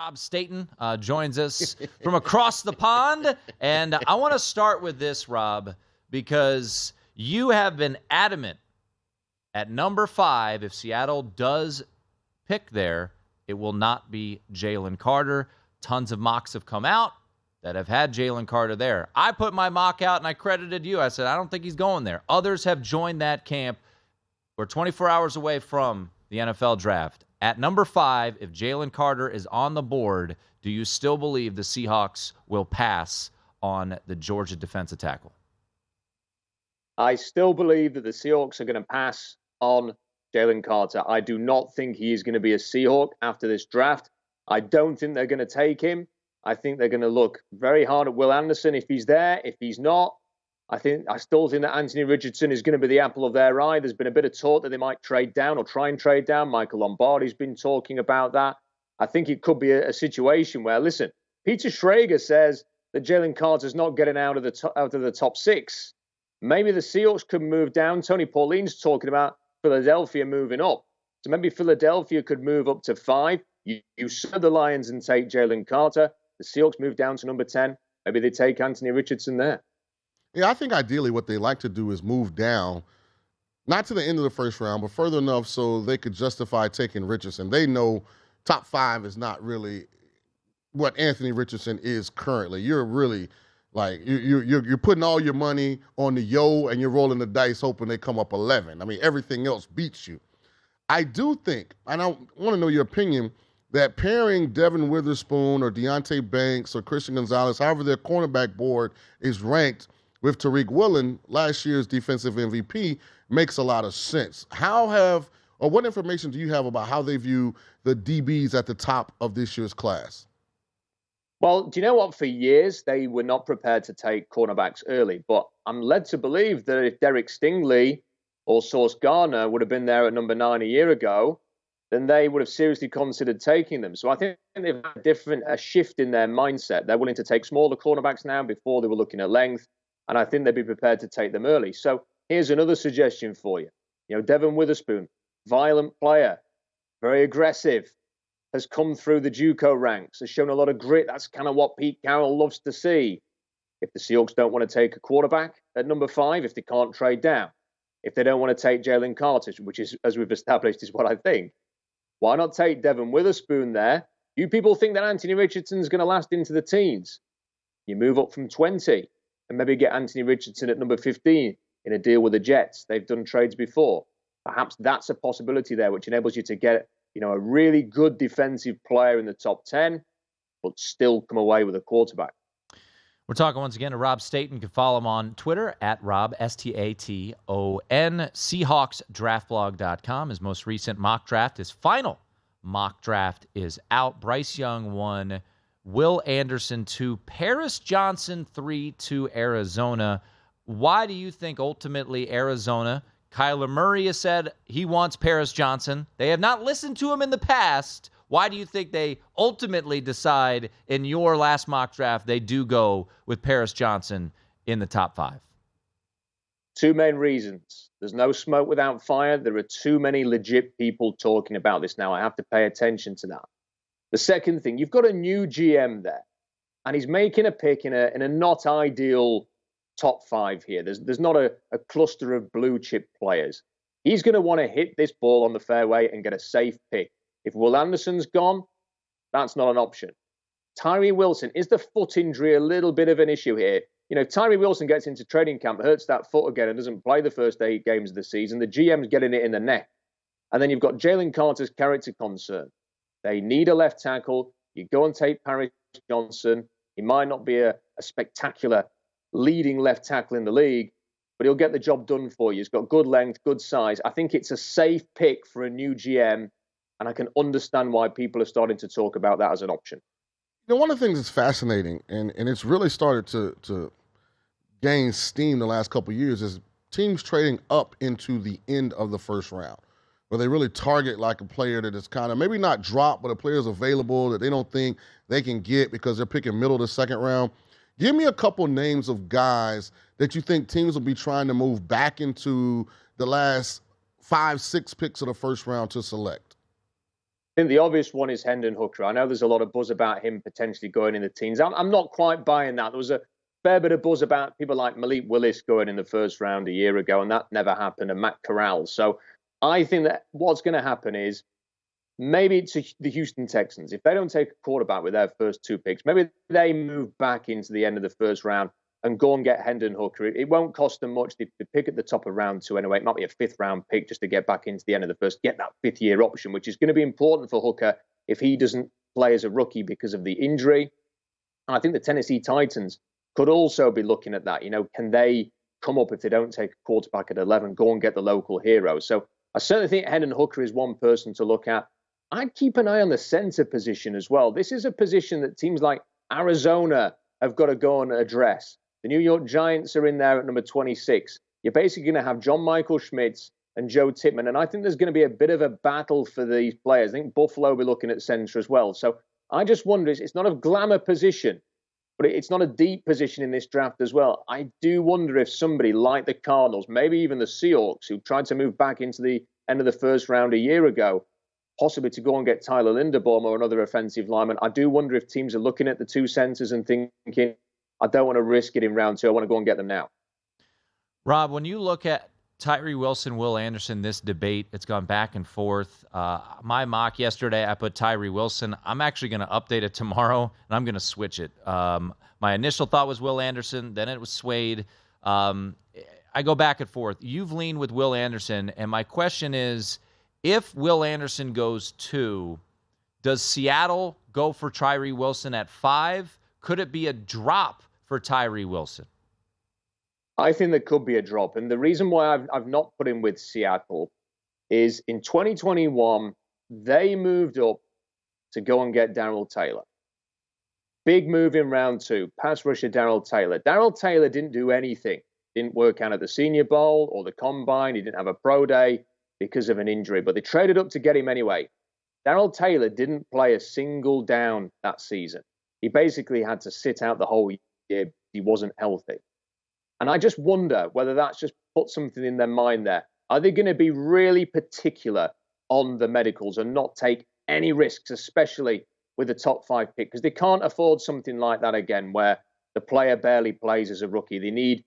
Rob Staton joins us from across the pond. And I want to start with this, Rob, because you have been adamant at number 5, if Seattle does pick there, it will not be Jalen Carter. Tons of mocks have come out that have had Jalen Carter there. I put my mock out and I credited you. I said, I don't think he's going there. Others have joined that camp. We're 24 hours away from the NFL draft. At number 5, if Jalen Carter is on the board, do you still believe the Seahawks will pass on the Georgia defensive tackle? I still believe that the Seahawks are going to pass on Jalen Carter. I do not think he is going to be a Seahawk after this draft. I don't think they're going to take him. I think they're going to look very hard at Will Anderson if he's there. If he's not, I still think that Anthony Richardson is going to be the apple of their eye. There's been a bit of talk that they might trade down or try and trade down. Michael Lombardi's been talking about that. I think it could be a situation where, listen, Peter Schrager says that Jalen Carter's not getting out of the top 6. Maybe the Seahawks could move down. Tony Pauline's talking about Philadelphia moving up. So maybe Philadelphia could move up to 5. You serve the Lions and take Jalen Carter. The Seahawks move down to number 10. Maybe they take Anthony Richardson there. Yeah, I think ideally what they like to do is move down, not to the end of the first round, but further enough so they could justify taking Richardson. They know top 5 is not really what Anthony Richardson is currently. You're really like you're putting all your money on the yo and you're rolling the dice hoping they come up 11. I mean, everything else beats you. I do think, and I want to know your opinion, that pairing Devin Witherspoon or Deonte Banks or Christian Gonzalez, however their cornerback board is ranked, with Tariq Woolen, last year's defensive MVP, makes a lot of sense. What information do you have about how they view the DBs at the top of this year's class? Well, do you know what? For years, they were not prepared to take cornerbacks early. But I'm led to believe that if Derek Stingley or Sauce Gardner would have been there at number 9 a year ago, then they would have seriously considered taking them. So I think they've had a shift in their mindset. They're willing to take smaller cornerbacks now. Before they were looking at length. And I think they'd be prepared to take them early. So here's another suggestion for you. Devin Witherspoon, violent player, very aggressive, has come through the JUCO ranks, has shown a lot of grit. That's kind of what Pete Carroll loves to see. If the Seahawks don't want to take a quarterback at number 5, if they can't trade down, if they don't want to take Jalen Carter, which is, as we've established, is what I think, why not take Devin Witherspoon there? You people think that Anthony Richardson's going to last into the teens. You move up from 20. And maybe get Anthony Richardson at number 15 in a deal with the Jets. They've done trades before. Perhaps that's a possibility there, which enables you to get, a really good defensive player in the top 10, but still come away with a quarterback. We're talking once again to Rob Staton. You can follow him on Twitter at Rob, Staton. SeahawksDraftBlog.com. His most recent mock draft, his final mock draft is out. Bryce Young 1. Will Anderson 2, Paris Johnson 3 to Arizona. Why do you think ultimately Arizona, Kyler Murray has said he wants Paris Johnson. They have not listened to him in the past. Why do you think they ultimately decide in your last mock draft they do go with Paris Johnson in the top 5? 2 main reasons. There's no smoke without fire. There are too many legit people talking about this now. I have to pay attention to that. The second thing, you've got a new GM there, and he's making a pick in a not ideal top 5 here. There's not a cluster of blue chip players. He's going to want to hit this ball on the fairway and get a safe pick. If Will Anderson's gone, that's not an option. Tyree Wilson, is the foot injury a little bit of an issue here? If Tyree Wilson gets into training camp, hurts that foot again and doesn't play the first 8 games of the season, the GM's getting it in the neck. And then you've got Jalen Carter's character concern. They need a left tackle. You go and take Paris Johnson. He might not be a spectacular leading left tackle in the league, but he'll get the job done for you. He's got good length, good size. I think it's a safe pick for a new GM, and I can understand why people are starting to talk about that as an option. One of the things that's fascinating, and it's really started to gain steam the last couple of years, is teams trading up into the end of the first round, where they really target like a player that is kind of maybe not dropped, but a player's available that they don't think they can get because they're picking middle of the second round. Give me a couple names of guys that you think teams will be trying to move back into the last 5-6 picks of the first round to select. think the obvious one is Hendon Hooker. I know there's a lot of buzz about him potentially going in the teens. I'm not quite buying that. There was a fair bit of buzz about people like Malik Willis going in the first round a year ago, and that never happened, and Matt Corral. So I think that what's going to happen is maybe it's the Houston Texans. If they don't take a quarterback with their first 2 picks, maybe they move back into the end of the first round and go and get Hendon Hooker. It won't cost them much. They pick at the top of round 2 anyway. It might be a 5th round pick just to get back into the end of the first, get that 5th-year option, which is going to be important for Hooker if he doesn't play as a rookie because of the injury. And I think the Tennessee Titans could also be looking at that. Can they come up if they don't take a quarterback at 11, go and get the local hero? So I certainly think Hendon Hooker is one person to look at. I'd keep an eye on the center position as well. This is a position that teams like Arizona have got to go and address. The New York Giants are in there at number 26. You're basically going to have John Michael Schmitz and Joe Tippmann. And I think there's going to be a bit of a battle for these players. I think Buffalo will be looking at center as well. So I just wonder, it's not a glamour position, but it's not a deep position in this draft as well. I do wonder if somebody like the Cardinals, maybe even the Seahawks, who tried to move back into the end of the first round a year ago, possibly to go and get Tyler Linderbaum or another offensive lineman. I do wonder if teams are looking at the 2 centers and thinking, I don't want to risk it in round 2. I want to go and get them now. Rob, when you look at Tyree Wilson, Will Anderson, this debate, it's gone back and forth. My mock yesterday, I put Tyree Wilson. I'm actually going to update it tomorrow, and I'm going to switch it. My initial thought was Will Anderson, then it was swayed. I go back and forth. You've leaned with Will Anderson, and my question is, if Will Anderson goes 2, does Seattle go for Tyree Wilson at 5? Could it be a drop for Tyree Wilson? I think there could be a drop. And the reason why I've not put him with Seattle is in 2021, they moved up to go and get Darrell Taylor. Big move in round 2, pass rusher Darrell Taylor. Darrell Taylor didn't do anything. Didn't work out at the Senior Bowl or the Combine. He didn't have a pro day because of an injury, but they traded up to get him anyway. Darrell Taylor didn't play a single down that season. He basically had to sit out the whole year. He wasn't healthy. And I just wonder whether that's just put something in their mind there. Are they going to be really particular on the medicals and not take any risks, especially with the top 5 pick? Because they can't afford something like that again, where the player barely plays as a rookie.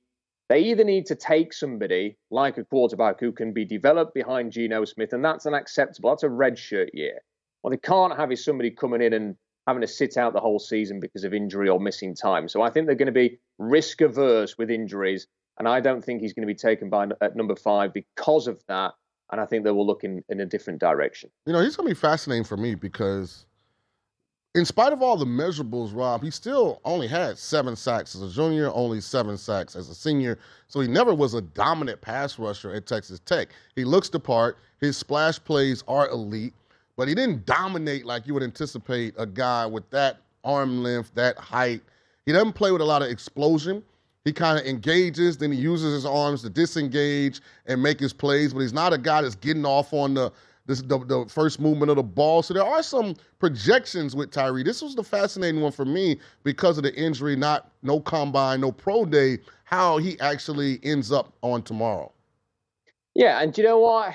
They either need to take somebody like a quarterback who can be developed behind Geno Smith, and that's unacceptable. That's a redshirt year. What they can't have is somebody coming in and having to sit out the whole season because of injury or missing time. So I think they're going to be risk averse with injuries, and I don't think he's going to be taken at number 5 because of that. And I think they will look in a different direction. He's going to be fascinating for me because in spite of all the measurables, Rob, he still only had 7 sacks as a junior, only 7 sacks as a senior. So he never was a dominant pass rusher at Texas Tech. He looks the part. His splash plays are elite, but he didn't dominate like you would anticipate a guy with that arm length, that height. He doesn't play with a lot of explosion. He kind of engages, then he uses his arms to disengage and make his plays, but he's not a guy that's getting off on the first movement of the ball. So there are some projections with Tyree. This was the fascinating one for me because of the injury, no combine, no pro day, how he actually ends up on tomorrow. Yeah, and do you know what?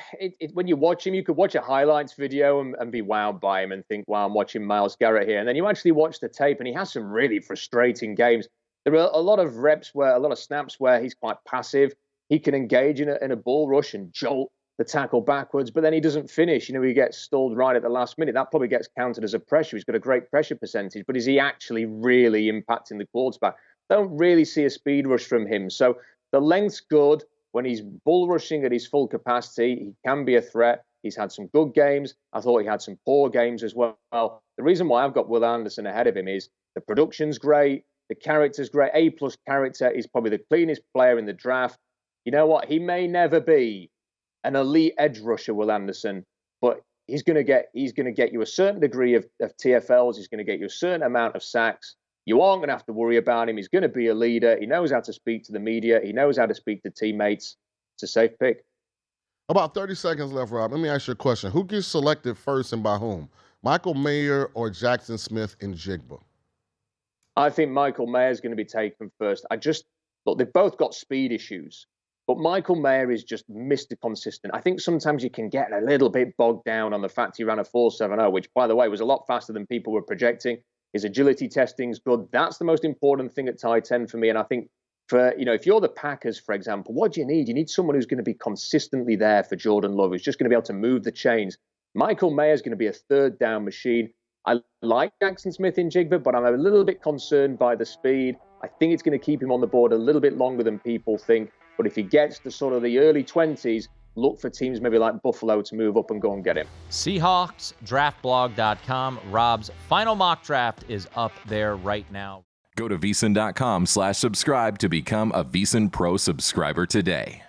When you watch him, you could watch a highlights video and be wowed by him and think, wow, I'm watching Myles Garrett here. And then you actually watch the tape, and he has some really frustrating games. There are a lot of a lot of snaps where he's quite passive. He can engage in a bull rush and jolt the tackle backwards, but then he doesn't finish. He gets stalled right at the last minute. That probably gets counted as a pressure. He's got a great pressure percentage, but is he actually really impacting the quarterback? Don't really see a speed rush from him. So the length's good. When he's bull rushing at his full capacity, he can be a threat. He's had some good games. I thought he had some poor games as well. The reason why I've got Will Anderson ahead of him is the production's great. The character's great. A+ character. He's probably the cleanest player in the draft. You know what? He may never be an elite edge rusher, Will Anderson, but he's going to get you a certain degree of TFLs. He's going to get you a certain amount of sacks. You aren't going to have to worry about him. He's going to be a leader. He knows how to speak to the media. He knows how to speak to teammates. It's a safe pick. About 30 seconds left, Rob. Let me ask you a question. Who gets selected first and by whom? Michael Mayer or Jaxon Smith-Njigba? I think Michael Mayer is going to be taken first. Look, they've both got speed issues. But Michael Mayer is just Mr. Consistent. I think sometimes you can get a little bit bogged down on the fact he ran a 4.70, which, by the way, was a lot faster than people were projecting. His agility testing is good. That's the most important thing at tight end for me. And I think if you're the Packers, for example, what do you need? You need someone who's going to be consistently there for Jordan Love, who's just going to be able to move the chains. Michael Mayer is going to be a third down machine. I like Jaxon Smith-Njigba, but I'm a little bit concerned by the speed. I think it's going to keep him on the board a little bit longer than people think. But if he gets to sort of the early 20s, look for teams maybe like Buffalo to move up and go and get him. Seahawks, draftblog.com. Rob's final mock draft is up there right now. Go to VSiN.com/subscribe to become a VSiN Pro subscriber today.